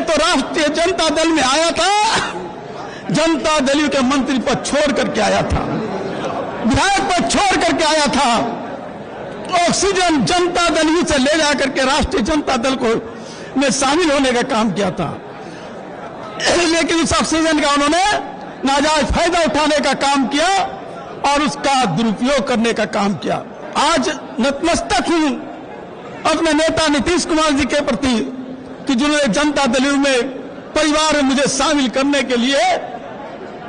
तो राष्ट्रीय जनता दल में आया था, जनता दल के मंत्री पद छोड़ करके आया था, विधायक पद छोड़ करके आया था, ऑक्सीजन जनता दल ही से ले जाकर के राष्ट्रीय जनता दल को में शामिल होने का काम किया था। लेकिन उस ऑक्सीजन का उन्होंने नाजायज फायदा उठाने का काम किया और उसका दुरुपयोग करने का काम किया। आज नतमस्तक हूं अपने नेता नीतीश कुमार जी के प्रति कि जिन्होंने जनता दल में परिवार में मुझे शामिल करने के लिए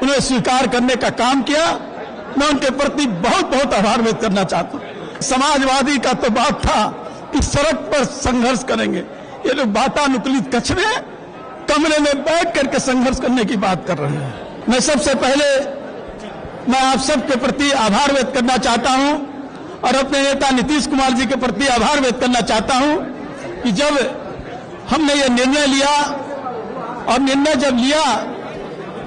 उन्हें स्वीकार करने का काम किया। मैं उनके प्रति बहुत बहुत आभार व्यक्त करना चाहता हूं। समाजवादी का तो बात था कि सड़क पर संघर्ष करेंगे, ये लोग वातानुकूलित कक्ष में कमरे में बैठ करके संघर्ष करने की बात कर रहे हैं। मैं सबसे पहले मैं आप सबके प्रति आभार व्यक्त करना चाहता हूं और अपने नेता नीतीश कुमार जी के प्रति आभार व्यक्त करना चाहता हूं कि जब हमने ये निर्णय लिया और निर्णय जब लिया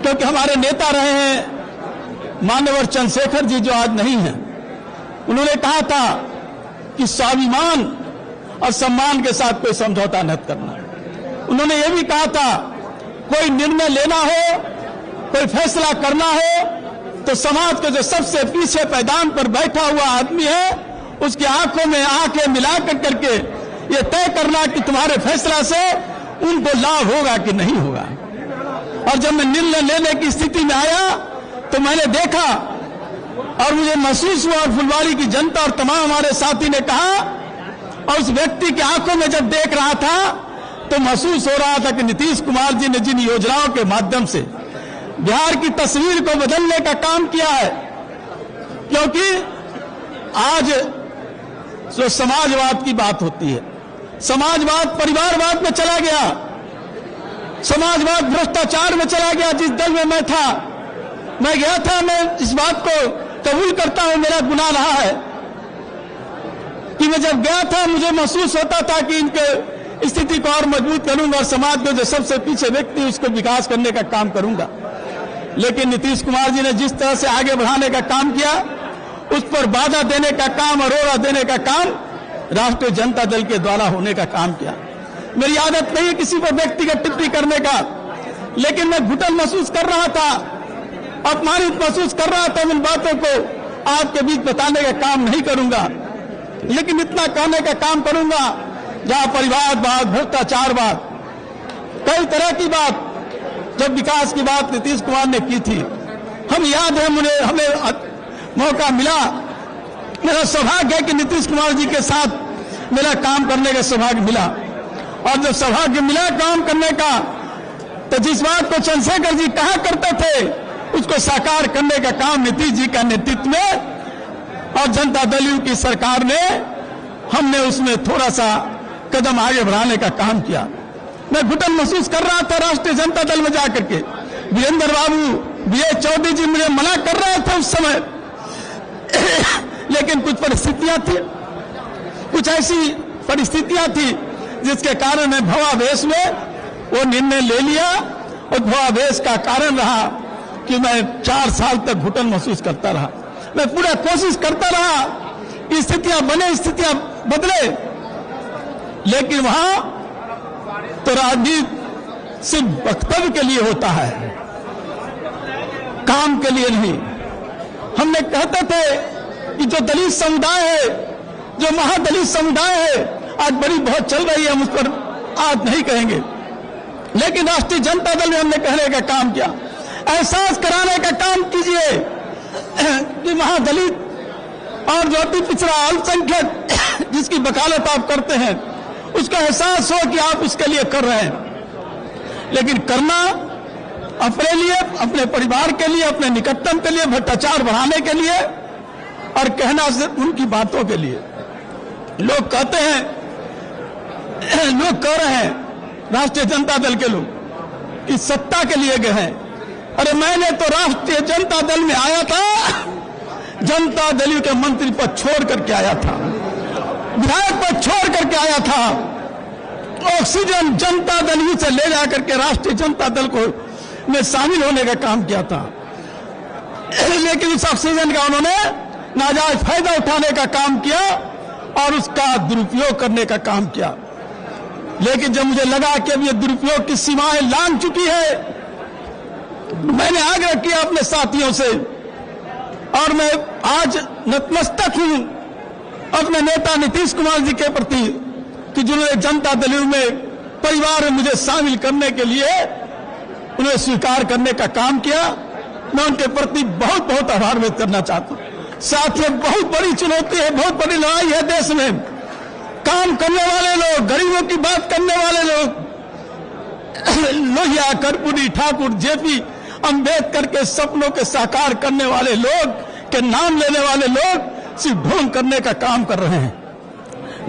क्योंकि हमारे नेता रहे हैं मान्यवर चंद्रशेखर जी जो आज नहीं हैं, उन्होंने कहा था कि स्वाभिमान और सम्मान के साथ कोई समझौता न करना। उन्होंने ये भी कहा था कोई निर्णय लेना हो, कोई फैसला करना हो तो समाज के जो सबसे पीछे पैदान पर बैठा हुआ आदमी है उसकी आंखों में आंखें मिलाकर करके ये तय करना कि तुम्हारे फैसला से उनको लाभ होगा कि नहीं होगा। और जब मैं निर्णय लेने की स्थिति में आया तो मैंने देखा और मुझे महसूस हुआ और फुलवारी की जनता और तमाम हमारे साथी ने कहा और उस व्यक्ति की आंखों में जब देख रहा था तो महसूस हो रहा था कि नीतीश कुमार जी ने जिन योजनाओं के माध्यम से बिहार की तस्वीर को बदलने का काम किया है, क्योंकि आज जो समाजवाद की बात होती है, समाजवाद परिवारवाद में चला गया, समाजवाद भ्रष्टाचार में चला गया। जिस दल में मैं था, मैं गया था, मैं इस बात को कबूल करता हूं, मेरा गुनाह रहा है कि मैं जब गया था मुझे महसूस होता था कि इनके स्थिति को और मजबूत करूंगा और समाज में जो सबसे पीछे व्यक्ति उसको विकास करने का काम करूंगा। लेकिन नीतीश कुमार जी ने जिस तरह से आगे बढ़ाने का काम किया उस पर बाधा देने का काम और रोड़ा देने का काम राष्ट्रीय जनता दल के द्वारा होने का काम किया। मेरी आदत नहीं है किसी पर व्यक्तिगत टिप्पणी करने का, लेकिन मैं घुटन महसूस कर रहा था, अपमानित महसूस कर रहा था। इन बातों को आपके बीच बताने का काम नहीं करूंगा, लेकिन इतना कहने का काम करूंगा जहां परिवारवाद, भ्रष्टाचारवाद, कई तरह की बात, जब विकास की बात नीतीश कुमार ने की थी, हम याद है हमें मौका मिला, मेरा सौभाग्य है कि नीतीश कुमार जी के साथ मेरा काम करने का सौभाग्य मिला। और जब सौभाग्य मिला काम करने का तो जिस बात को चंद्रशेखर जी कहा करते थे उसको साकार करने का काम नीतीश जी का नेतृत्व में और जनता दल की सरकार ने, हमने उसमें थोड़ा सा कदम आगे बढ़ाने का काम किया। मैं घुटन महसूस कर रहा था राष्ट्रीय जनता दल में जाकर के, वीरेंद्र बाबू, बीएस चौधरी जी मुझे मना कर रहे थे उस समय लेकिन कुछ परिस्थितियां थी, कुछ ऐसी परिस्थितियां थी जिसके कारण मैं भवावेश में वो निर्णय ले लिया और भवावेश का कारण रहा कि मैं 4 साल तक घुटन महसूस करता रहा। मैं पूरा कोशिश करता रहा कि स्थितियां बने, स्थितियां बदले, लेकिन वहां तो राजनीति सिर्फ वक्तव्य के लिए होता है, काम के लिए नहीं। हमने कहते थे कि जो दलित समुदाय है, जो महादलित समुदाय है, आज बड़ी बहुत चल रही है, हम उस पर आज नहीं कहेंगे, लेकिन राष्ट्रीय जनता दल में हमने कहने का काम किया, एहसास कराने का काम कीजिए कि महादलित और जो अति पिछड़ा अल्पसंख्यक जिसकी वकालत आप करते हैं उसका एहसास हो कि आप उसके लिए कर रहे हैं। लेकिन करना अपने लिए, अपने परिवार के लिए, अपने निकटतम के लिए, भ्रष्टाचार बढ़ाने के लिए और कहना सिर्फ उनकी बातों के लिए। लोग कहते हैं, लोग कह रहे हैं राष्ट्रीय जनता दल के लोग कि सत्ता के लिए गए हैं। अरे मैंने तो राष्ट्रीय जनता दल में आया था, जनता दल के मंत्री पद छोड़ करके आया था, विधायक पद छोड़ करके आया था, ऑक्सीजन जनता दल ही से ले जाकर के राष्ट्रीय जनता दल को में शामिल होने का काम किया था। लेकिन उस ऑक्सीजन का उन्होंने नाजायज फायदा उठाने का काम किया और उसका दुरुपयोग करने का काम किया। लेकिन जब मुझे लगा कि अब ये दुरुपयोग की सीमाएं लांघ चुकी है, मैंने आग्रह किया अपने साथियों से, और मैं आज नतमस्तक हूं अपने नेता नीतीश कुमार जी के प्रति कि जिन्होंने जनता दल यू में परिवार में मुझे शामिल करने के लिए उन्हें स्वीकार करने का काम किया। मैं उनके प्रति बहुत बहुत आभार व्यक्त करना चाहता हूं। साथियों, बहुत बड़ी चुनौती है, बहुत बड़ी लड़ाई है देश में। काम करने वाले लोग, गरीबों की बात करने वाले लोग, लोहिया, कर्पूरी, ठाकुर, जेपी अंबेडकर के सपनों के साकार करने वाले लोग के नाम लेने वाले लोग सिर्फ ढोंग करने का काम कर रहे हैं।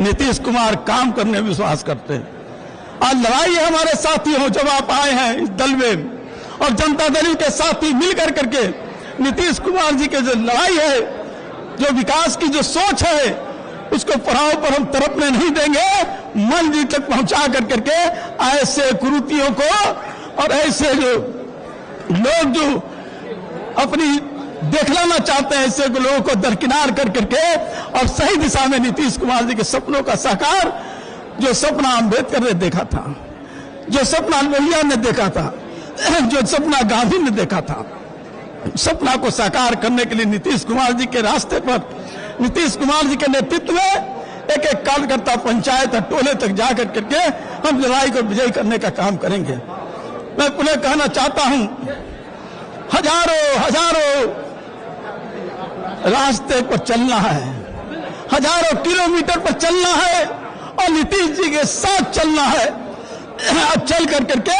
नीतीश कुमार काम करने में विश्वास करते हैं। आज लड़ाई है हमारे साथियों, जब आप आए हैं इस दल में और जनता दल के साथी मिलकर करके नीतीश कुमार जी के जो लड़ाई है, जो विकास की जो सोच है, उसको पड़ाव पर हम तरफने नहीं देंगे। मंजिल तक पहुंचा कर करके ऐसे कुरीतियों को और ऐसे जो लोग जो अपनी देखलाना चाहते हैं, ऐसे लोगों को दरकिनार कर करके और सही दिशा में नीतीश कुमार जी के सपनों का साकार, जो सपना अंबेडकर ने देखा था, जो सपना लोहिया ने देखा था, जो सपना गांधी ने देखा था, सपना को साकार करने के लिए नीतीश कुमार जी के रास्ते पर, नीतीश कुमार जी के नेतृत्व में एक एक कार्यकर्ता पंचायत और टोले तक जाकर करके हम लड़ाई को विजयी करने का काम करेंगे। मैं पुनः कहना चाहता हूं, हजारों रास्ते पर चलना है, हजारों किलोमीटर पर चलना है और नीतीश जी के साथ चलना है। अब चल कर करके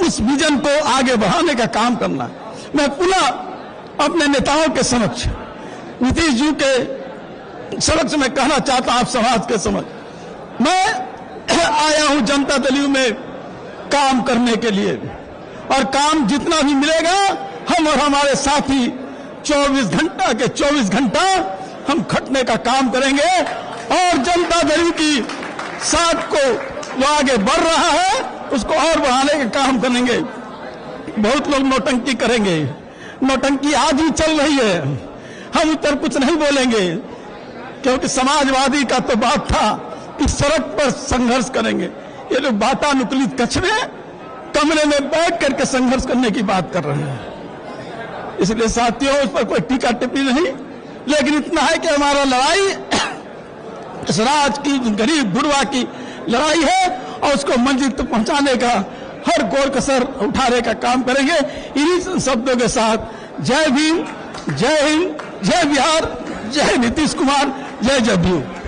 उस विजन को आगे बढ़ाने का काम करना है। मैं पुनः अपने नेताओं के समक्ष, नीतीश जी के समक्ष मैं कहना चाहता हूं, आप समाज के समक्ष, मैं आया हूं जनता दल यू में काम करने के लिए, और काम जितना भी मिलेगा हम और हमारे साथी 24 घंटा हम खटने का काम करेंगे और जनता दल यू की साथ को जो आगे बढ़ रहा है उसको और बढ़ाने का काम करेंगे। बहुत लोग नौटंकी करेंगे, नौटंकी आज ही चल रही है, हम इतर कुछ नहीं बोलेंगे, क्योंकि समाजवादी का तो बात था कि सड़क पर संघर्ष करेंगे। ये लोग वातानुकूलित कक्ष में कमरे में बैठ करके संघर्ष करने की बात कर रहे हैं। इसलिए साथियों, उस पर कोई टीका टिप्पणी नहीं, लेकिन इतना है कि हमारा लड़ाई इस राज की, गरीब गुरबा की लड़ाई है और उसको मंजिल तक पहुंचाने का हर गोर कसर उठाने का काम करेंगे। इन्हीं शब्दों के साथ जय भीम, जय हिंद, जय बिहार, जय नीतीश कुमार, जय जदयू।